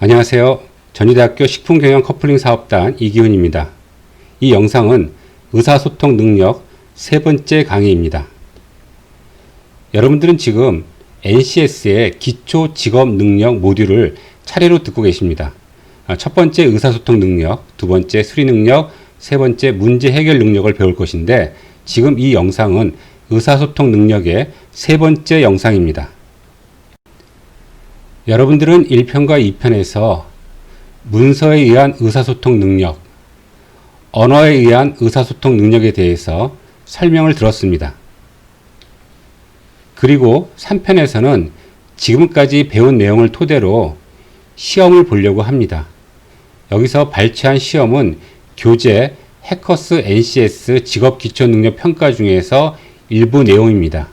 안녕하세요. 전희대학교 식품경영 커플링 사업단 이기훈입니다. 이 영상은 의사소통 능력 세 번째 강의입니다. 여러분들은 지금 NCS의 기초 직업 능력 모듈을 차례로 듣고 계십니다. 첫 번째 의사소통 능력, 두 번째 수리 능력, 세 번째 문제 해결 능력을 배울 것인데 지금 이 영상은 의사소통 능력의 세 번째 영상입니다. 여러분들은 1편과 2편에서 문서에 의한 의사소통 능력, 언어에 의한 의사소통 능력에 대해서 설명을 들었습니다. 그리고 3편에서는 지금까지 배운 내용을 토대로 시험을 보려고 합니다. 여기서 발췌한 시험은 교재 해커스 NCS 직업기초능력 평가 중에서 일부 내용입니다.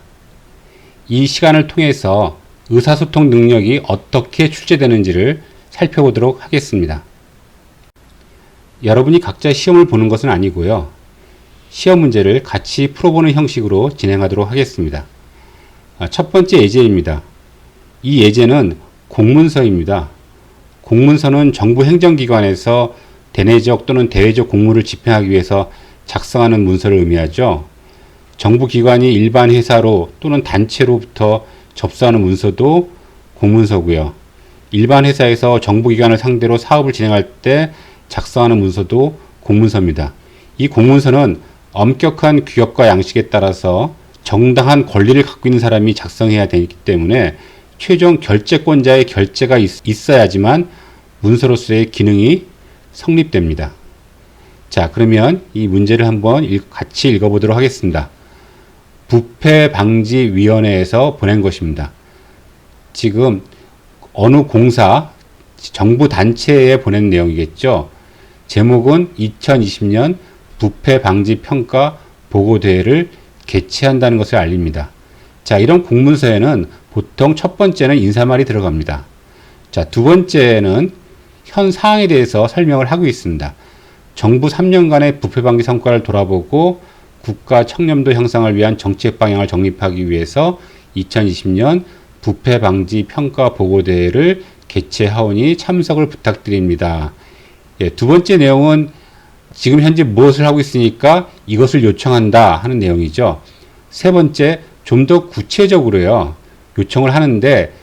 이 시간을 통해서 의사소통 능력이 어떻게 출제되는지를 살펴보도록 하겠습니다. 여러분이 각자 시험을 보는 것은 아니고요. 시험 문제를 같이 풀어보는 형식으로 진행하도록 하겠습니다. 첫 번째 예제입니다. 이 예제는 공문서입니다. 공문서는 정부 행정기관에서 대내적 또는 대외적 공무를 집행하기 위해서 작성하는 문서를 의미하죠. 정부 기관이 일반 회사로 또는 단체로부터 접수하는 문서도 공문서고요. 일반 회사에서 정부기관을 상대로 사업을 진행할 때 작성하는 문서도 공문서입니다. 이 공문서는 엄격한 규격과 양식에 따라서 정당한 권리를 갖고 있는 사람이 작성해야 되기 때문에 최종 결재권자의 결재가 있어야지만 문서로서의 기능이 성립됩니다. 자, 그러면 이 문제를 한번 같이 읽어보도록 하겠습니다. 부패방지위원회에서 보낸 것입니다. 지금 어느 공사, 정부 단체에 보낸 내용이겠죠. 제목은 2020년 부패방지평가 보고대회를 개최한다는 것을 알립니다. 자, 이런 공문서에는 보통 첫 번째는 인사말이 들어갑니다. 자, 두 번째는 현 사항에 대해서 설명을 하고 있습니다. 정부 3년간의 부패방지 성과를 돌아보고 국가 청렴도 향상을 위한 정책 방향을 정립하기 위해서 2020년 부패방지 평가 보고대회를 개최하오니 참석을 부탁드립니다. 예, 두 번째 내용은 지금 현재 무엇을 하고 있으니까 이것을 요청한다 하는 내용이죠. 세 번째, 좀 더 구체적으로요. 요청을 하는데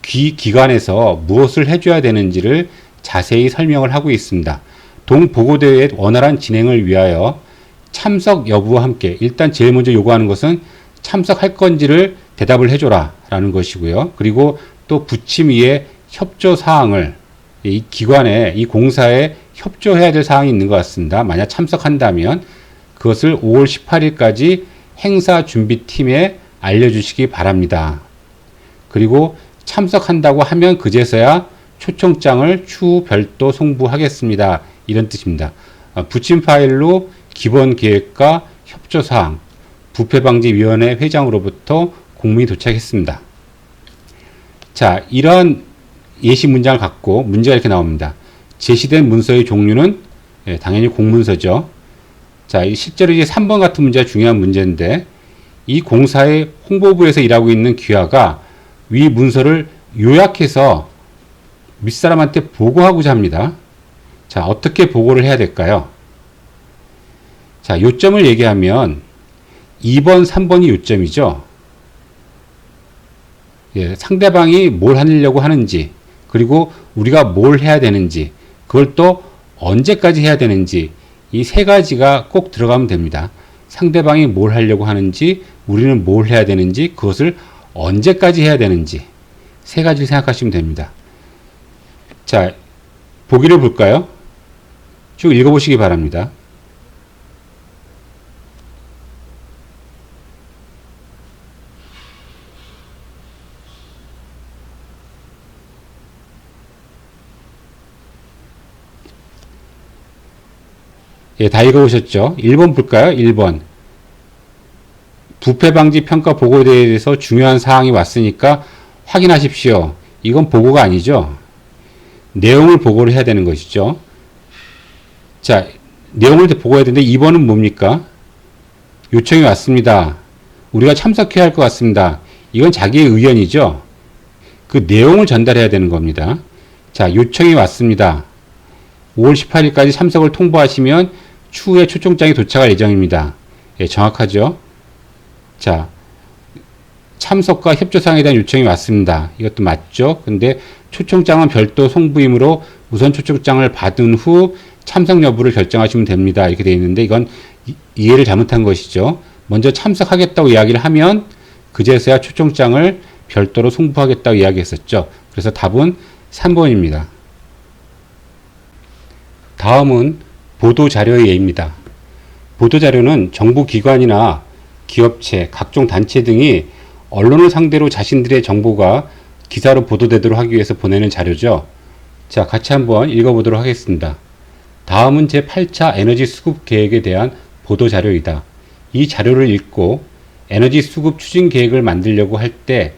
기관에서 무엇을 해줘야 되는지를 자세히 설명을 하고 있습니다. 동보고대회의 원활한 진행을 위하여 참석 여부와 함께 일단 제일 먼저 요구하는 것은 참석할 건지를 대답을 해줘라 라는 것이고요. 그리고 또 부침위에 협조 사항을 이 기관에 이 공사에 협조해야 될 사항이 있는 것 같습니다. 만약 참석한다면 그것을 5월 18일까지 행사준비팀에 알려주시기 바랍니다. 그리고 참석한다고 하면 그제서야 초청장을 추후 별도 송부하겠습니다. 이런 뜻입니다. 부침 파일로 기본 계획과 협조사항, 부패방지위원회 회장으로부터 공문이 도착했습니다. 자, 이런 예시 문장을 갖고 문제가 이렇게 나옵니다. 제시된 문서의 종류는 당연히 공문서죠. 자, 실제로 이제 3번 같은 문제가 중요한 문제인데 이 공사의 홍보부에서 일하고 있는 귀하가 위 문서를 요약해서 윗사람한테 보고하고자 합니다. 자, 어떻게 보고를 해야 될까요? 자, 요점을 얘기하면 2번, 3번이 요점이죠. 예, 상대방이 뭘 하려고 하는지, 그리고 우리가 뭘 해야 되는지, 그걸 또 언제까지 해야 되는지, 이 세 가지가 꼭 들어가면 됩니다. 상대방이 뭘 하려고 하는지, 우리는 뭘 해야 되는지, 그것을 언제까지 해야 되는지, 세 가지를 생각하시면 됩니다. 자, 보기를 볼까요? 쭉 읽어보시기 바랍니다. 예, 다 읽어보셨죠? 1번 볼까요? 1번. 부패방지 평가 보고대회에 대해서 중요한 사항이 왔으니까 확인하십시오. 이건 보고가 아니죠. 내용을 보고를 해야 되는 것이죠. 자, 내용을 보고해야 되는데 2번은 뭡니까? 요청이 왔습니다. 우리가 참석해야 할 것 같습니다. 이건 자기의 의견이죠. 그 내용을 전달해야 되는 겁니다. 자, 자, 요청이 왔습니다. 5월 18일까지 참석을 통보하시면 추후에 초청장이 도착할 예정입니다. 예, 정확하죠? 자, 참석과 협조사항에 대한 요청이 왔습니다. 이것도 맞죠? 근데 초청장은 별도 송부이므로 우선 초청장을 받은 후 참석 여부를 결정하시면 됩니다. 이렇게 되어 있는데 이건 이해를 잘못한 것이죠. 먼저 참석하겠다고 이야기를 하면 그제서야 초청장을 별도로 송부하겠다고 이야기했었죠. 그래서 답은 3번입니다. 다음은 보도자료의 예입니다. 보도자료는 정부기관이나 기업체, 각종 단체 등이 언론을 상대로 자신들의 정보가 기사로 보도되도록 하기 위해서 보내는 자료죠. 자, 같이 한번 읽어보도록 하겠습니다. 다음은 제8차 에너지 수급 계획에 대한 보도자료이다. 이 자료를 읽고 에너지 수급 추진 계획을 만들려고 할 때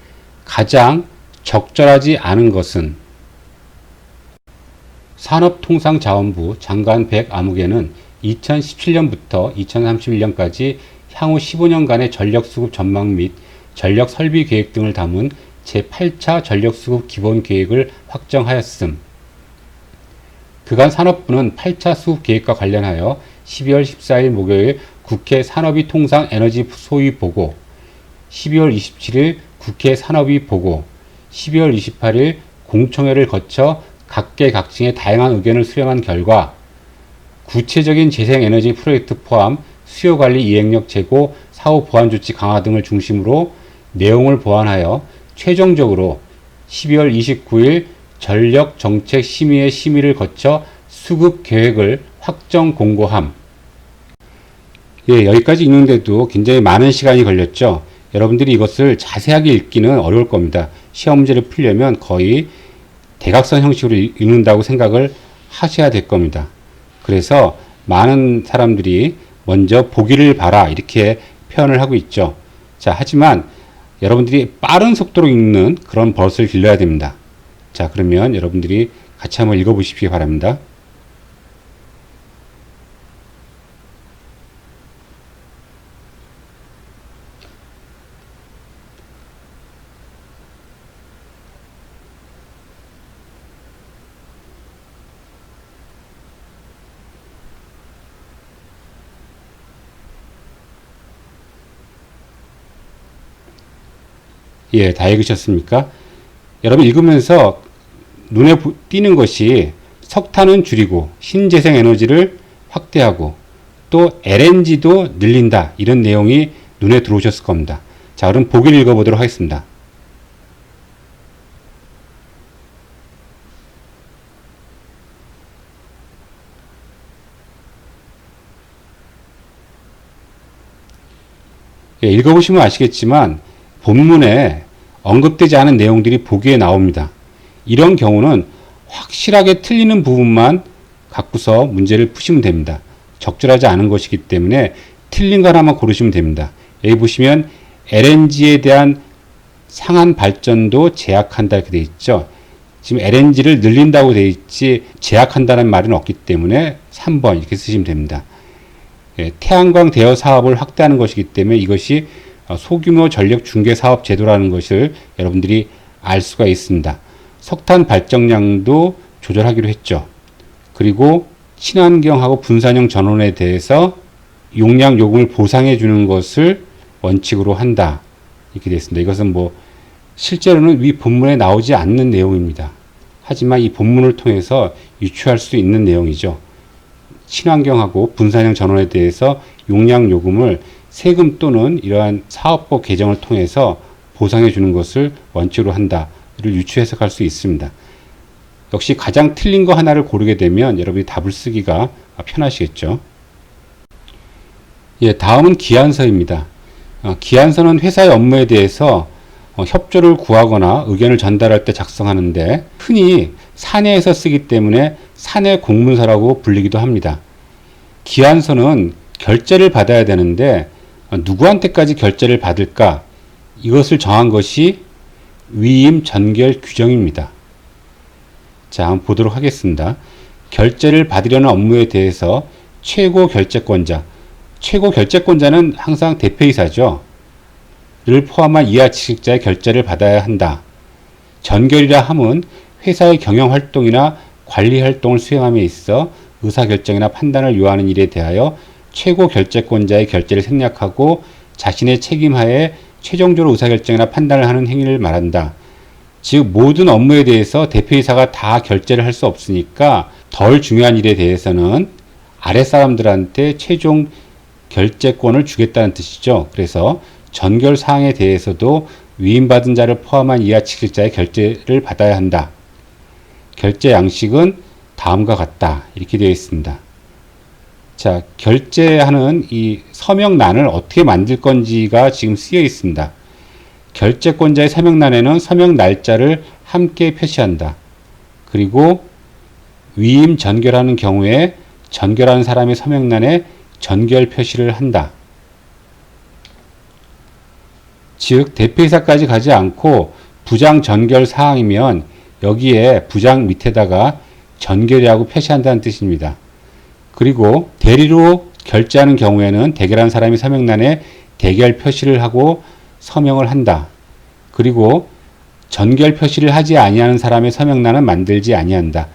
가장 적절하지 않은 것은 산업통상자원부 장관 100 아무개는 2017년부터 2031년까지 향후 15년간의 전력수급 전망 및 전력설비 계획 등을 담은 제8차 전력수급 기본계획을 확정하였음. 그간 산업부는 8차 수급 계획과 관련하여 12월 14일 목요일 국회 산업위 통상 에너지 소위 보고, 12월 27일 국회 산업위 보고, 12월 28일 공청회를 거쳐 각계각층의 다양한 의견을 수렴한 결과 구체적인 재생에너지 프로젝트 포함 수요관리 이행력 제고, 사후 보완 조치 강화 등을 중심으로 내용을 보완하여 최종적으로 12월 29일 전력정책심의회 심의를 거쳐 수급 계획을 확정 공고함. 예, 여기까지 읽는데도 굉장히 많은 시간이 걸렸죠. 여러분들이 이것을 자세하게 읽기는 어려울 겁니다. 시험 문제를 풀려면 거의 대각선 형식으로 읽는다고 생각을 하셔야 될 겁니다. 그래서 많은 사람들이 먼저 보기를 봐라 이렇게 표현을 하고 있죠. 자, 하지만 여러분들이 빠른 속도로 읽는 그런 버릇을 길러야 됩니다. 자, 그러면 여러분들이 같이 한번 읽어보시기 바랍니다. 예, 다 읽으셨습니까? 여러분 읽으면서 눈에 띄는 것이 석탄은 줄이고 신재생 에너지를 확대하고 또 LNG도 늘린다 이런 내용이 눈에 들어오셨을 겁니다. 자, 그럼 보기를 읽어보도록 하겠습니다. 예, 읽어보시면 아시겠지만 본문에 언급되지 않은 내용들이 보기에 나옵니다. 이런 경우는 확실하게 틀리는 부분만 갖고서 문제를 푸시면 됩니다. 적절하지 않은 것이기 때문에 틀린 거 하나만 고르시면 됩니다. 여기 보시면 LNG에 대한 상한 발전도 제약한다 이렇게 되어 있죠. 지금 LNG를 늘린다고 되어 있지 제약한다는 말은 없기 때문에 3번 이렇게 쓰시면 됩니다. 예, 태양광 대여 사업을 확대하는 것이기 때문에 이것이 소규모 전력 중개 사업 제도라는 것을 여러분들이 알 수가 있습니다. 석탄 발전량도 조절하기로 했죠. 그리고 친환경하고 분산형 전원에 대해서 용량 요금을 보상해 주는 것을 원칙으로 한다. 이렇게 되어 있습니다. 이것은 뭐 실제로는 위 본문에 나오지 않는 내용입니다. 하지만 이 본문을 통해서 유추할 수 있는 내용이죠. 친환경하고 분산형 전원에 대해서 용량 요금을 세금 또는 이러한 사업법 개정을 통해서 보상해 주는 것을 원칙으로 한다를 유추 해석할 수 있습니다. 역시 가장 틀린 거 하나를 고르게 되면 여러분이 답을 쓰기가 편하시겠죠. 예, 다음은 기한서입니다. 기한서는 회사의 업무에 대해서 협조를 구하거나 의견을 전달할 때 작성하는데 흔히 사내에서 쓰기 때문에 사내 공문서라고 불리기도 합니다. 기한서는 결재를 받아야 되는데 누구한테까지 결재를 받을까? 이것을 정한 것이 위임 전결 규정입니다. 자, 한번 보도록 하겠습니다. 결재를 받으려는 업무에 대해서 최고 결재권자는 항상 대표이사죠. 를 포함한 이하 지식자의 결재를 받아야 한다. 전결이라 함은 회사의 경영 활동이나 관리 활동을 수행함에 있어 의사결정이나 판단을 요하는 일에 대하여 최고 결재권자의 결재를 생략하고 자신의 책임하에 최종적으로 의사결정이나 판단을 하는 행위를 말한다. 즉 모든 업무에 대해서 대표이사가 다 결재를 할 수 없으니까 덜 중요한 일에 대해서는 아랫사람들한테 최종 결재권을 주겠다는 뜻이죠. 그래서 전결 사항에 대해서도 위임받은 자를 포함한 이하 칙실자의 결재를 받아야 한다. 결재 양식은 다음과 같다. 이렇게 되어 있습니다. 자, 결재하는 이 서명란을 어떻게 만들 건지가 지금 쓰여 있습니다. 결재권자의 서명란에는 서명 날짜를 함께 표시한다. 그리고 위임 전결하는 경우에 전결하는 사람의 서명란에 전결 표시를 한다. 즉 대표이사까지 가지 않고 부장 전결 사항이면 여기에 부장 밑에다가 전결이라고 표시한다는 뜻입니다. 그리고 대리로 결제하는 경우에는 대결한 사람이 서명란에 대결 표시를 하고 서명을 한다. 그리고 전결 표시를 하지 아니하는 사람의 서명란은 만들지 아니한다.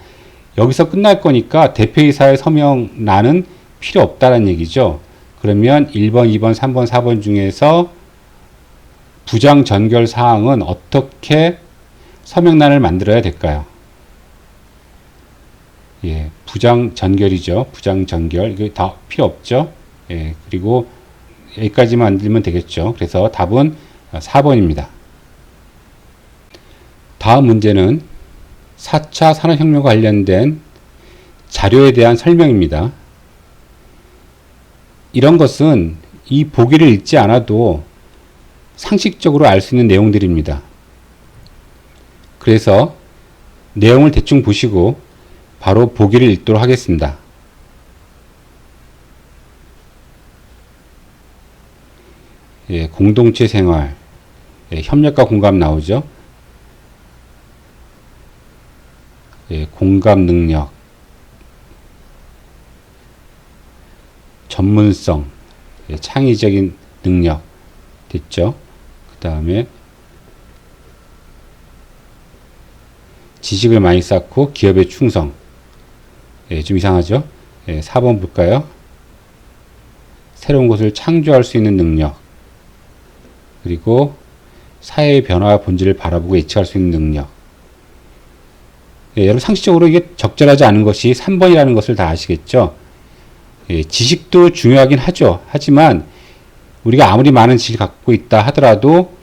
여기서 끝날 거니까 대표이사의 서명란은 필요 없다는 얘기죠. 그러면 1번, 2번, 3번, 4번 중에서 부장 전결 사항은 어떻게 서명란을 만들어야 될까요? 예, 부장 전결이죠. 부장 전결. 이거 다 필요 없죠. 예, 그리고 여기까지만 만들면 되겠죠. 그래서 답은 4번입니다. 다음 문제는 4차 산업혁명과 관련된 자료에 대한 설명입니다. 이런 것은 이 보기를 읽지 않아도 상식적으로 알 수 있는 내용들입니다. 그래서 내용을 대충 보시고 바로 보기를 읽도록 하겠습니다. 예, 공동체 생활, 예, 협력과 공감 나오죠. 예, 공감 능력, 전문성, 예, 창의적인 능력 됐죠. 그 다음에 지식을 많이 쌓고 기업에 충성. 예, 좀 이상하죠. 예, 4번 볼까요? 새로운 것을 창조할 수 있는 능력. 그리고 사회의 변화와 본질을 바라보고 예측할 수 있는 능력. 예, 여러분 상식적으로 이게 적절하지 않은 것이 3번이라는 것을 다 아시겠죠? 예, 지식도 중요하긴 하죠. 하지만 우리가 아무리 많은 지식을 갖고 있다 하더라도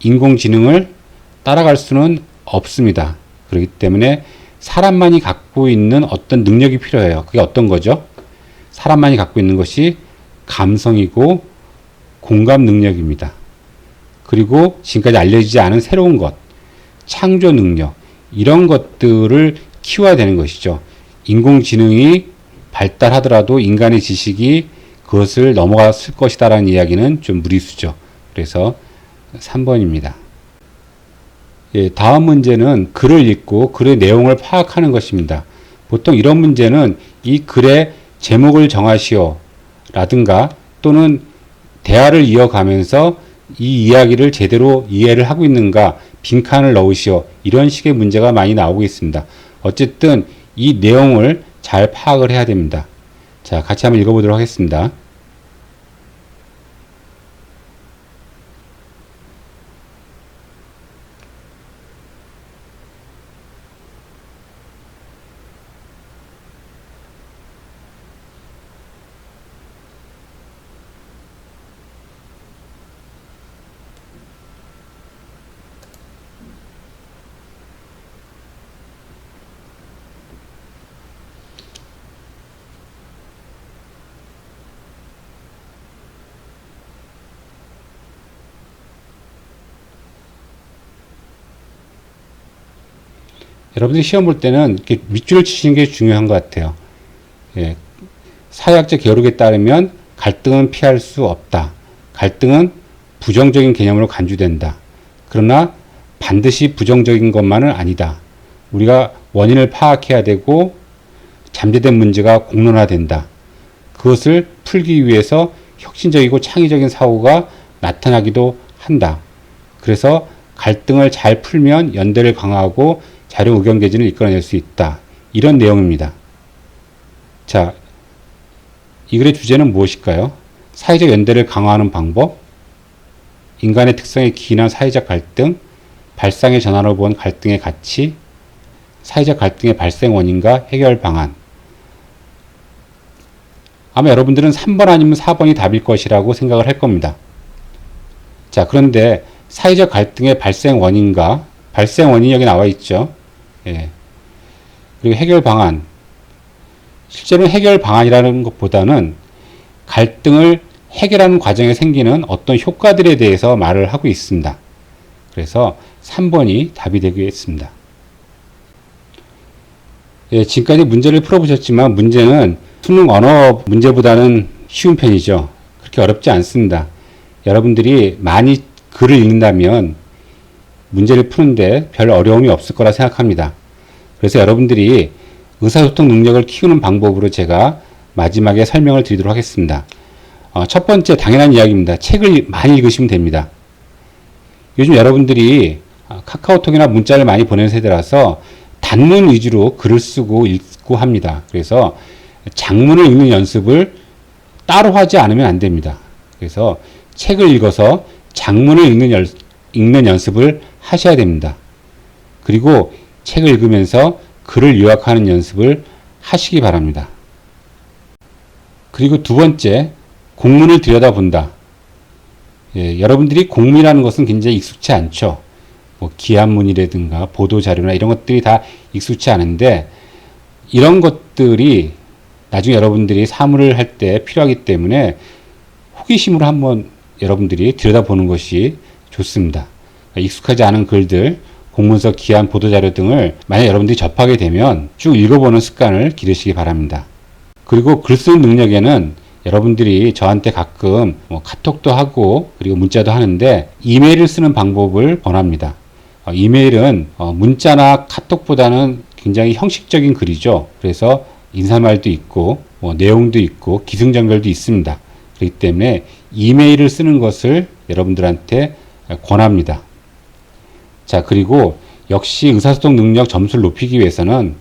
인공지능을 따라갈 수는 없습니다. 그렇기 때문에 사람만이 갖고 있는 어떤 능력이 필요해요. 그게 어떤 거죠? 사람만이 갖고 있는 것이 감성이고 공감 능력입니다. 그리고 지금까지 알려지지 않은 새로운 것, 창조 능력, 이런 것들을 키워야 되는 것이죠. 인공지능이 발달하더라도 인간의 지식이 그것을 넘어갔을 것이다라는 이야기는 좀 무리수죠. 그래서 3번입니다. 예, 다음 문제는 글을 읽고 글의 내용을 파악하는 것입니다. 보통 이런 문제는 이 글의 제목을 정하시오 라든가 또는 대화를 이어가면서 이 이야기를 제대로 이해를 하고 있는가 빈칸을 넣으시오 이런 식의 문제가 많이 나오고 있습니다. 어쨌든 이 내용을 잘 파악을 해야 됩니다. 자, 같이 한번 읽어보도록 하겠습니다. 여러분들이 시험 볼 때는 이렇게 밑줄을 치시는 게 중요한 것 같아요. 예, 사회학적 계열에 따르면 갈등은 피할 수 없다. 갈등은 부정적인 개념으로 간주된다. 그러나 반드시 부정적인 것만은 아니다. 우리가 원인을 파악해야 되고 잠재된 문제가 공론화된다. 그것을 풀기 위해서 혁신적이고 창의적인 사고가 나타나기도 한다. 그래서 갈등을 잘 풀면 연대를 강화하고 자료 의견 개진을 이끌어낼 수 있다. 이런 내용입니다. 자, 이 글의 주제는 무엇일까요? 사회적 연대를 강화하는 방법, 인간의 특성에 기인한 사회적 갈등, 발상의 전환으로 본 갈등의 가치, 사회적 갈등의 발생 원인과 해결 방안. 아마 여러분들은 3번 아니면 4번이 답일 것이라고 생각을 할 겁니다. 자, 그런데 사회적 갈등의 발생 원인과 발생 원인이 여기 나와 있죠. 예. 그리고 해결 방안. 실제로는 해결 방안이라는 것보다는 갈등을 해결하는 과정에 생기는 어떤 효과들에 대해서 말을 하고 있습니다. 그래서 3번이 답이 되겠습니다. 예, 지금까지 문제를 풀어보셨지만 문제는 수능 언어 문제보다는 쉬운 편이죠. 그렇게 어렵지 않습니다. 여러분들이 많이 글을 읽는다면 문제를 푸는데 별 어려움이 없을 거라 생각합니다. 그래서 여러분들이 의사소통 능력을 키우는 방법으로 제가 마지막에 설명을 드리도록 하겠습니다. 첫 번째 당연한 이야기입니다. 책을 많이 읽으시면 됩니다. 요즘 여러분들이 카카오톡이나 문자를 많이 보내는 세대라서 단문 위주로 글을 쓰고 읽고 합니다. 그래서 장문을 읽는 연습을 따로 하지 않으면 안 됩니다. 그래서 책을 읽어서 장문을 읽는 연습을 하셔야 됩니다. 그리고 책을 읽으면서 글을 요약하는 연습을 하시기 바랍니다. 그리고 두 번째, 공문을 들여다본다. 예, 여러분들이 공문이라는 것은 굉장히 익숙치 않죠. 뭐 기한문이라든가 보도자료나 이런 것들이 다 익숙치 않은데 이런 것들이 나중에 여러분들이 사무를 할 때 필요하기 때문에 호기심으로 한번 여러분들이 들여다보는 것이 좋습니다. 익숙하지 않은 글들, 공문서, 기한, 보도자료 등을 만약 여러분들이 접하게 되면 쭉 읽어보는 습관을 기르시기 바랍니다. 그리고 글 쓰는 능력에는 여러분들이 저한테 가끔 카톡도 하고 그리고 문자도 하는데 이메일을 쓰는 방법을 권합니다. 이메일은 문자나 카톡보다는 굉장히 형식적인 글이죠. 그래서 인사말도 있고 내용도 있고 기승전결도 있습니다. 그렇기 때문에 이메일을 쓰는 것을 여러분들한테 권합니다. 자, 그리고 역시 의사소통 능력 점수를 높이기 위해서는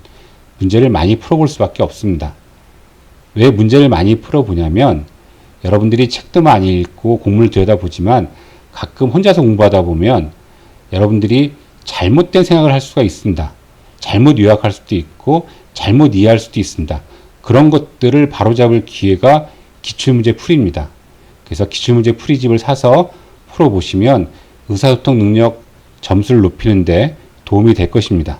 문제를 많이 풀어볼 수밖에 없습니다. 왜 문제를 많이 풀어보냐면 여러분들이 책도 많이 읽고 공문을 들여다보지만 가끔 혼자서 공부하다 보면 여러분들이 잘못된 생각을 할 수가 있습니다. 잘못 요약할 수도 있고 잘못 이해할 수도 있습니다. 그런 것들을 바로잡을 기회가 기출문제 풀이입니다. 그래서 기출문제 풀이집을 사서 풀어보시면 의사소통 능력 점수를 높이는데 도움이 될 것입니다.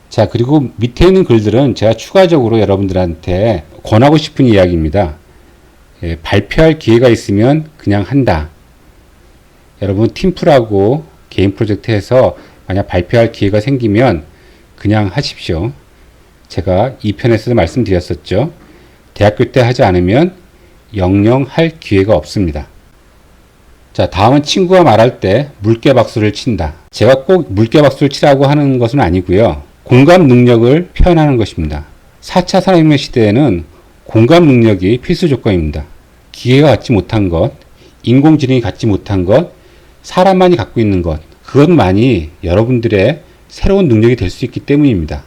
자, 그리고 밑에 있는 글들은 제가 추가적으로 여러분들한테 권하고 싶은 이야기입니다. 예, 발표할 기회가 있으면 그냥 한다. 여러분 팀플하고 개인 프로젝트 해서 만약 발표할 기회가 생기면 그냥 하십시오. 제가 2편에서도 말씀드렸었죠. 대학교 때 하지 않으면 영영 할 기회가 없습니다. 자, 다음은 친구가 말할 때 물개박수를 친다. 제가 꼭 물개박수를 치라고 하는 것은 아니고요. 공감 능력을 표현하는 것입니다. 4차 산업혁명 시대에는 공감 능력이 필수 조건입니다. 기계가 갖지 못한 것, 인공지능이 갖지 못한 것, 사람만이 갖고 있는 것, 그것만이 여러분들의 새로운 능력이 될 수 있기 때문입니다.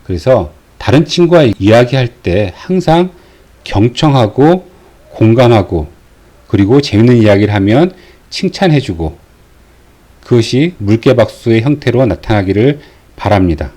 그래서 다른 친구와 이야기할 때 항상 경청하고 공감하고 그리고 재밌는 이야기를 하면 칭찬해주고 그것이 물개박수의 형태로 나타나기를 바랍니다.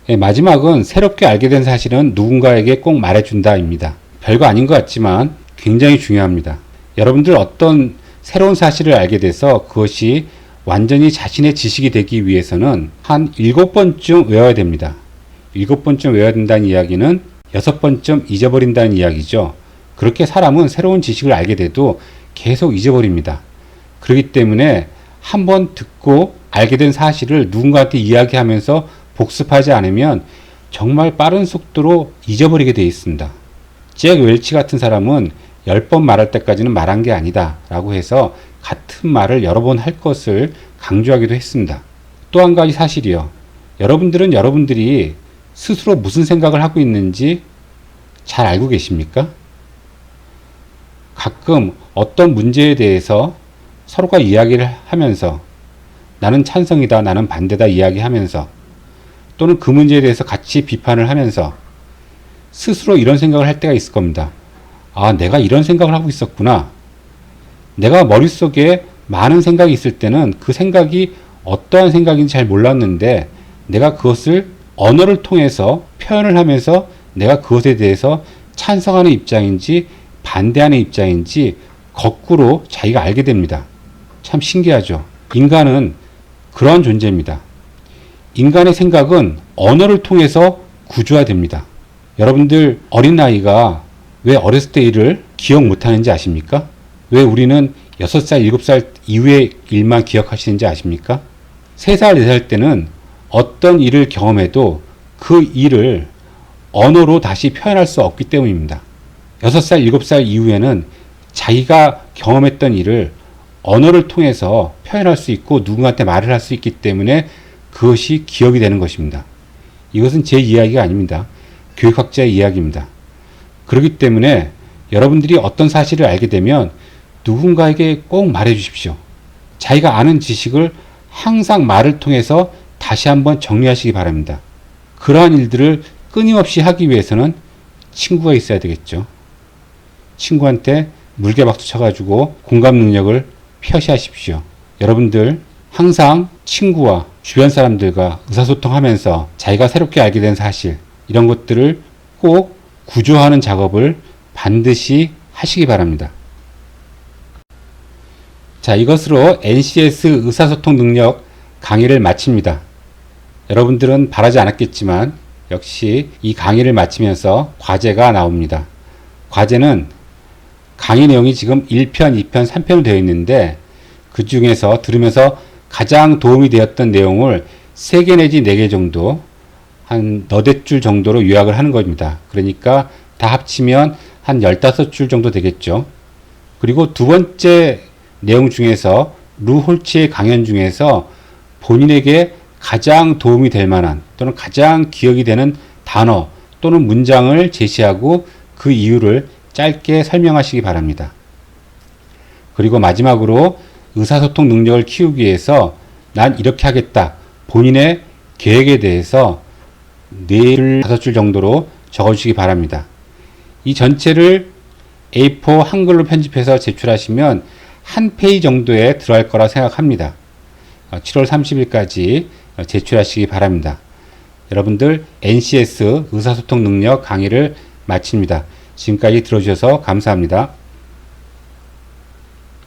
네, 마지막은 새롭게 알게 된 사실은 누군가에게 꼭 말해준다입니다. 별거 아닌 것 같지만 굉장히 중요합니다. 여러분들 어떤 새로운 사실을 알게 돼서 그것이 완전히 자신의 지식이 되기 위해서는 한 7번쯤 외워야 됩니다. 7번쯤 외워야 된다는 이야기는 6번쯤 잊어버린다는 이야기죠. 그렇게 사람은 새로운 지식을 알게 돼도 계속 잊어버립니다. 그렇기 때문에 한번 듣고 알게 된 사실을 누군가한테 이야기하면서 복습하지 않으면 정말 빠른 속도로 잊어버리게 되어 있습니다. 잭 웰치 같은 사람은 10번 말할 때까지는 말한 게 아니다 라고 해서 같은 말을 여러 번 할 것을 강조하기도 했습니다. 또 한 가지 사실이요. 여러분들은 여러분들이 스스로 무슨 생각을 하고 있는지 잘 알고 계십니까? 가끔 어떤 문제에 대해서 서로가 이야기를 하면서 나는 찬성이다, 나는 반대다 이야기하면서 또는 그 문제에 대해서 같이 비판을 하면서 스스로 이런 생각을 할 때가 있을 겁니다. 아, 내가 이런 생각을 하고 있었구나. 내가 머릿속에 많은 생각이 있을 때는 그 생각이 어떠한 생각인지 잘 몰랐는데 내가 그것을 언어를 통해서 표현을 하면서 내가 그것에 대해서 찬성하는 입장인지 반대하는 입장인지 거꾸로 자기가 알게 됩니다. 참 신기하죠. 인간은 그러한 존재입니다. 인간의 생각은 언어를 통해서 구조화됩니다. 여러분들 어린아이가 왜 어렸을 때 일을 기억 못하는지 아십니까? 왜 우리는 6살, 7살 이후의 일만 기억하시는지 아십니까? 3살, 4살 때는 어떤 일을 경험해도 그 일을 언어로 다시 표현할 수 없기 때문입니다. 6살, 7살 이후에는 자기가 경험했던 일을 언어를 통해서 표현할 수 있고 누군가한테 말을 할 수 있기 때문에 그것이 기억이 되는 것입니다. 이것은 제 이야기가 아닙니다. 교육학자의 이야기입니다. 그렇기 때문에 여러분들이 어떤 사실을 알게 되면 누군가에게 꼭 말해 주십시오. 자기가 아는 지식을 항상 말을 통해서 다시 한번 정리하시기 바랍니다. 그러한 일들을 끊임없이 하기 위해서는 친구가 있어야 되겠죠. 친구한테 물개박수 쳐가지고 공감 능력을 표시하십시오. 여러분들 항상 친구와 주변 사람들과 의사소통하면서 자기가 새롭게 알게 된 사실 이런 것들을 꼭 구조하는 작업을 반드시 하시기 바랍니다. 자, 이것으로 NCS 의사소통 능력 강의를 마칩니다. 여러분들은 바라지 않았겠지만 역시 이 강의를 마치면서 과제가 나옵니다. 과제는 강의 내용이 지금 1편, 2편, 3편으로 되어 있는데 그 중에서 들으면서 가장 도움이 되었던 내용을 3개 내지 4개 정도 한 너댓 줄 정도로 요약을 하는 겁니다. 그러니까 다 합치면 한 15줄 정도 되겠죠. 그리고 두 번째 내용 중에서 루 홀츠의 강연 중에서 본인에게 가장 도움이 될 만한 또는 가장 기억이 되는 단어 또는 문장을 제시하고 그 이유를 짧게 설명하시기 바랍니다. 그리고 마지막으로 의사소통 능력을 키우기 위해서 난 이렇게 하겠다. 본인의 계획에 대해서 4줄, 5줄 정도로 적어주시기 바랍니다. 이 전체를 A4 한글로 편집해서 제출하시면 한 페이지 정도에 들어갈 거라 생각합니다. 7월 30일까지 제출하시기 바랍니다. 여러분들 NCS 의사소통 능력 강의를 마칩니다. 지금까지 들어주셔서 감사합니다.